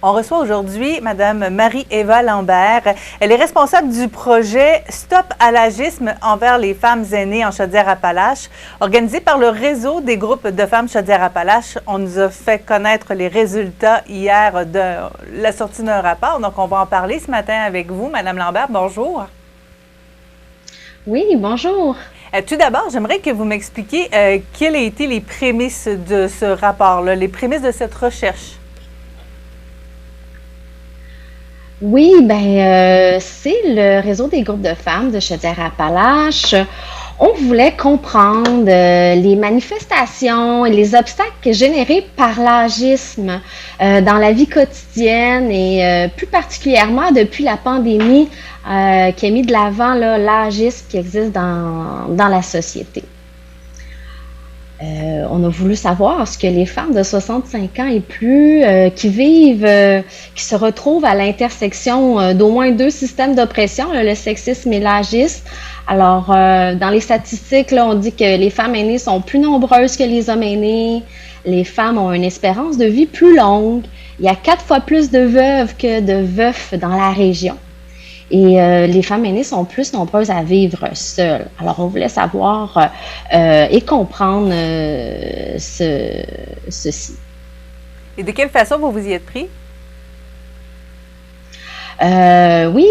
On reçoit aujourd'hui Madame Marie-Éva Lambert. Elle est responsable du projet Stop à l'agisme envers les femmes aînées en Chaudière-Appalaches, organisé par le réseau des groupes de femmes Chaudière-Appalaches. On nous a fait connaître les résultats hier de la sortie d'un rapport, donc on va en parler ce matin avec vous. Madame Lambert, bonjour. Oui, bonjour. Tout d'abord, j'aimerais que vous m'expliquiez quelles ont été les prémices de ce rapport-là, les prémices de cette recherche. Oui, c'est le réseau des groupes de femmes de Chaudière-Appalaches. On voulait comprendre les manifestations et les obstacles générés par l'agisme dans la vie quotidienne et plus particulièrement depuis la pandémie qui a mis de l'avant l'agisme qui existe dans la société. On a voulu savoir ce que les femmes de 65 ans et plus qui se retrouvent à l'intersection d'au moins deux systèmes d'oppression, le sexisme et l'agisme. Alors, dans les statistiques, là, on dit que les femmes aînées sont plus nombreuses que les hommes aînés. Les femmes ont une espérance de vie plus longue. Il y a 4 fois plus de veuves que de veufs dans la région. Et les femmes aînées sont plus nombreuses à vivre seules. Alors, on voulait savoir et comprendre ceci. Et de quelle façon vous vous y êtes pris? Oui,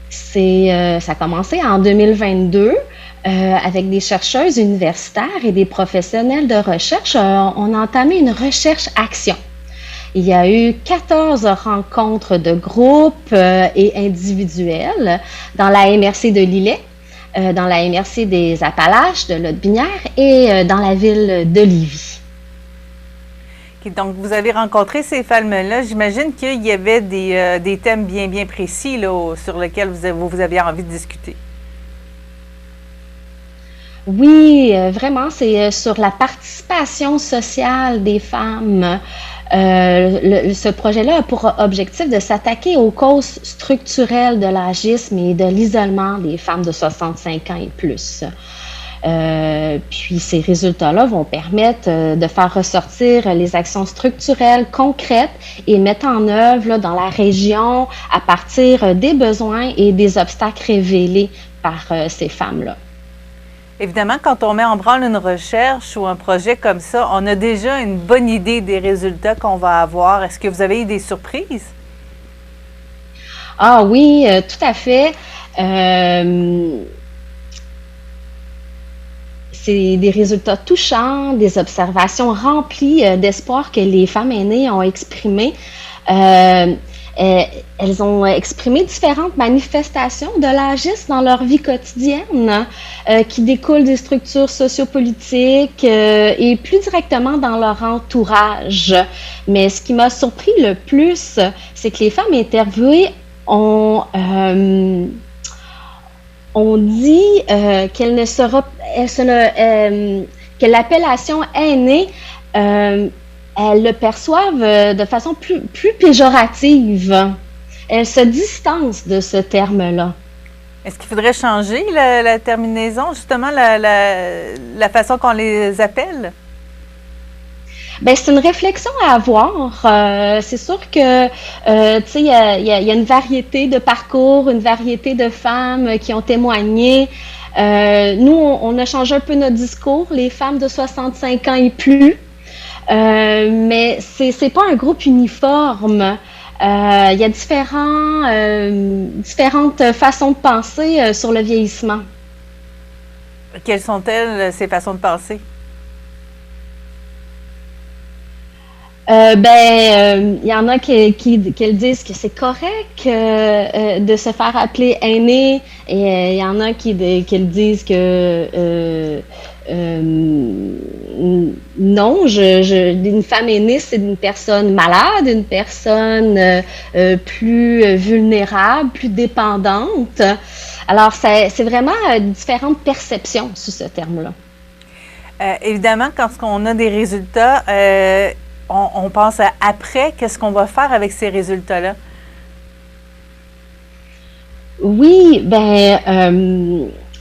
ça a commencé en 2022 avec des chercheuses universitaires et des professionnels de recherche. On a entamé une recherche-action. Il y a eu 14 rencontres de groupes et individuelles dans la MRC de Lillet, dans la MRC des Appalaches, de Lotbinière et dans la ville de Lévis. Okay, donc, vous avez rencontré ces femmes-là. J'imagine qu'il y avait des thèmes bien précis là, sur lesquels vous aviez envie de discuter. Oui, vraiment, c'est sur la participation sociale des femmes. Ce projet-là a pour objectif de s'attaquer aux causes structurelles de l'agisme et de l'isolement des femmes de 65 ans et plus. Puis ces résultats-là vont permettre de faire ressortir les actions structurelles concrètes et mettre en œuvre là, dans la région à partir des besoins et des obstacles révélés par ces femmes-là. Évidemment, quand on met en branle une recherche ou un projet comme ça, on a déjà une bonne idée des résultats qu'on va avoir. Est-ce que vous avez eu des surprises? Ah oui, tout à fait. C'est des résultats touchants, des observations remplies d'espoir que les femmes aînées ont exprimées. Elles ont exprimé différentes manifestations de l'agisme dans leur vie quotidienne qui découlent des structures sociopolitiques et plus directement dans leur entourage. Mais ce qui m'a surpris le plus, c'est que les femmes interviewées ont dit que l'appellation aînée elles le perçoivent de façon plus péjorative. Elles se distancent de ce terme-là. Est-ce qu'il faudrait changer la terminaison, justement, la façon qu'on les appelle? Ben, c'est une réflexion à avoir. C'est sûr que, tu sais, il y a une variété de parcours, une variété de femmes qui ont témoigné. Nous, on a changé un peu notre discours, les femmes de 65 ans et plus. Mais c'est pas un groupe uniforme. Il y a différentes façons de penser sur le vieillissement. Quelles sont-elles, ces façons de penser? Il y en a qui disent que c'est correct de se faire appeler aîné, et il y en a qui le disent que non, une femme aînée, c'est une personne malade, une personne plus vulnérable, plus dépendante. Alors, c'est vraiment différentes perceptions sous ce terme-là. Évidemment, quand on a des résultats, on pense à après, qu'est-ce qu'on va faire avec ces résultats-là? Oui,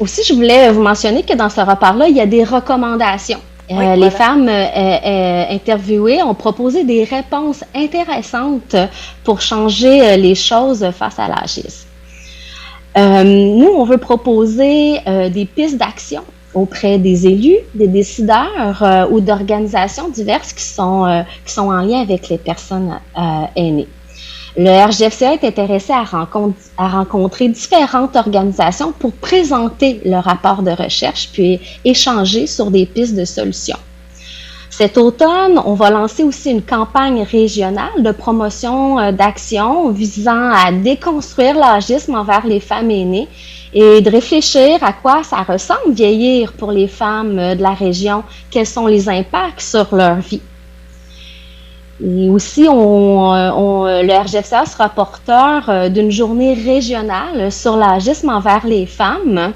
aussi, je voulais vous mentionner que dans ce rapport-là, il y a des recommandations Oui, Les voilà. femmes interviewées ont proposé des réponses intéressantes pour changer les choses face à l'agisme. Nous, on veut proposer des pistes d'action auprès des élus, des décideurs ou d'organisations diverses qui sont en lien avec les personnes aînées. Le RGFCA est intéressé à rencontrer différentes organisations pour présenter le rapport de recherche puis échanger sur des pistes de solutions. Cet automne, on va lancer aussi une campagne régionale de promotion d'actions visant à déconstruire l'agisme envers les femmes aînées et de réfléchir à quoi ça ressemble vieillir pour les femmes de la région, quels sont les impacts sur leur vie. Et aussi, le RGFCA sera porteur d'une journée régionale sur l'agisme envers les femmes.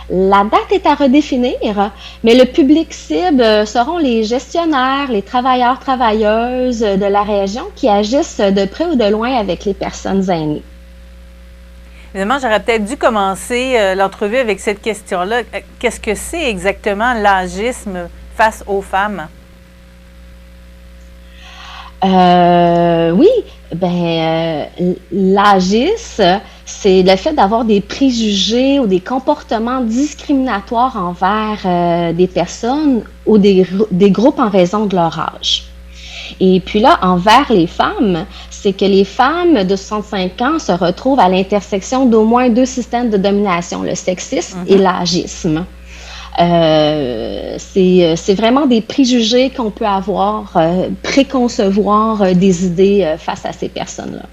La date est à redéfinir, mais le public cible seront les gestionnaires, les travailleurs, travailleuses de la région qui agissent de près ou de loin avec les personnes aînées. Évidemment, j'aurais peut-être dû commencer l'entrevue avec cette question-là. Qu'est-ce que c'est exactement l'agisme face aux femmes? Oui, l'agisme, c'est le fait d'avoir des préjugés ou des comportements discriminatoires envers des personnes ou des groupes en raison de leur âge. Et puis là, envers les femmes, c'est que les femmes de 65 ans se retrouvent à l'intersection d'au moins deux systèmes de domination, le sexisme et l'agisme. C'est vraiment des préjugés qu'on peut avoir, préconcevoir des idées face à ces personnes-là.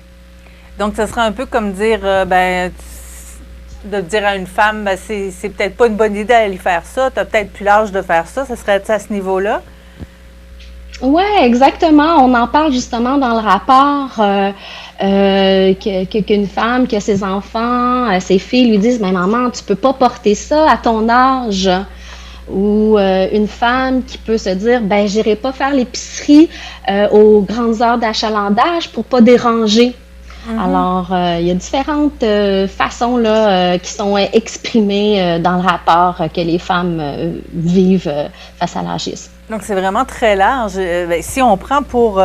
Donc, ce serait un peu comme dire, de dire à une femme, c'est peut-être pas une bonne idée d'aller faire ça, tu n'as peut-être plus l'âge de faire ça. Ce serait à ce niveau-là? Oui, exactement. On en parle justement dans le rapport qu'une femme, que ses enfants, ses filles lui disent, mais maman, tu peux pas porter ça à ton âge. Ou une femme qui peut se dire, j'irai pas faire l'épicerie aux grandes heures d'achalandage pour pas déranger. Alors, il y a différentes façons là, qui sont exprimées dans le rapport que les femmes vivent face à l'agisme. Donc, c'est vraiment très large. Si on prend pour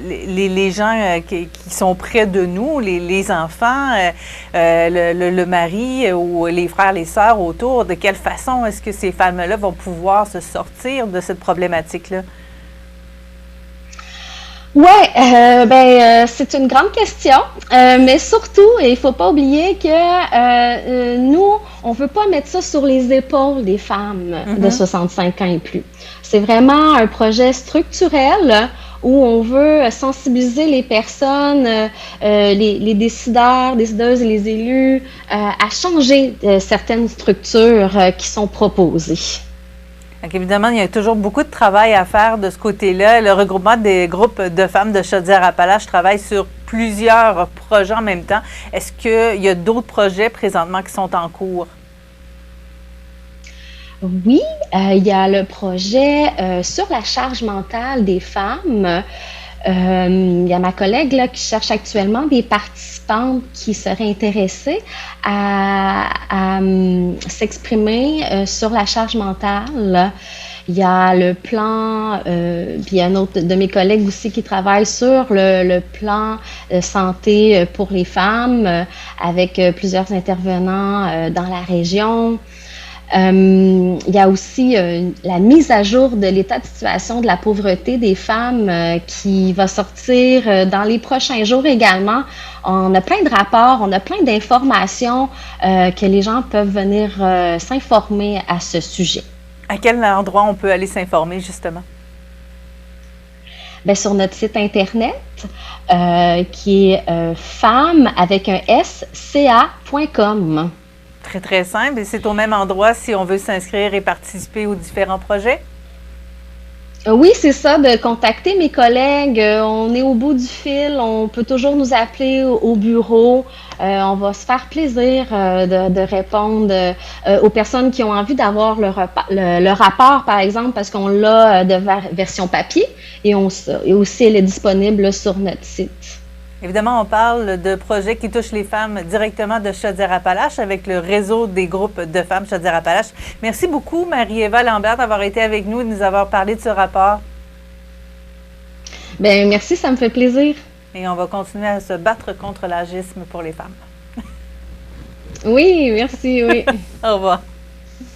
les gens qui sont près de nous, les enfants, le mari ou les frères, les sœurs autour, de quelle façon est-ce que ces femmes-là vont pouvoir se sortir de cette problématique-là? Oui, c'est une grande question, mais surtout, il ne faut pas oublier que nous, on ne veut pas mettre ça sur les épaules des femmes de 65 ans et plus. C'est vraiment un projet structurel où on veut sensibiliser les personnes, les décideurs, décideuses et les élus à changer certaines structures qui sont proposées. Donc, évidemment, il y a toujours beaucoup de travail à faire de ce côté-là. Le regroupement des groupes de femmes de Chaudière-Appalaches travaille sur plusieurs projets en même temps. Est-ce qu'il y a d'autres projets présentement qui sont en cours? Oui, il y a le projet sur la charge mentale des femmes. Il y a ma collègue là, qui cherche actuellement des participantes qui seraient intéressées à s'exprimer sur la charge mentale. Il y a le plan, puis il y a un autre de mes collègues aussi qui travaille sur le plan santé pour les femmes avec plusieurs intervenants dans la région. Il y a aussi la mise à jour de l'état de situation de la pauvreté des femmes qui va sortir dans les prochains jours également. On a plein de rapports, on a plein d'informations que les gens peuvent venir s'informer à ce sujet. À quel endroit on peut aller s'informer justement? Sur notre site internet qui est femme avec un sca.com. Très, très simple. Et c'est au même endroit si on veut s'inscrire et participer aux différents projets? Oui, c'est ça, de contacter mes collègues. On est au bout du fil. On peut toujours nous appeler au bureau. On va se faire plaisir de répondre aux personnes qui ont envie d'avoir le rapport, par exemple, parce qu'on l'a de version papier et aussi elle est disponible sur notre site. Évidemment, on parle de projets qui touchent les femmes directement de Chaudière-Appalaches avec le réseau des groupes de femmes Chaudière-Appalaches. Merci beaucoup, Marie-Éva Lambert, d'avoir été avec nous et de nous avoir parlé de ce rapport. Bien, merci, ça me fait plaisir. Et on va continuer à se battre contre l'agisme pour les femmes. Oui, merci, oui. Au revoir.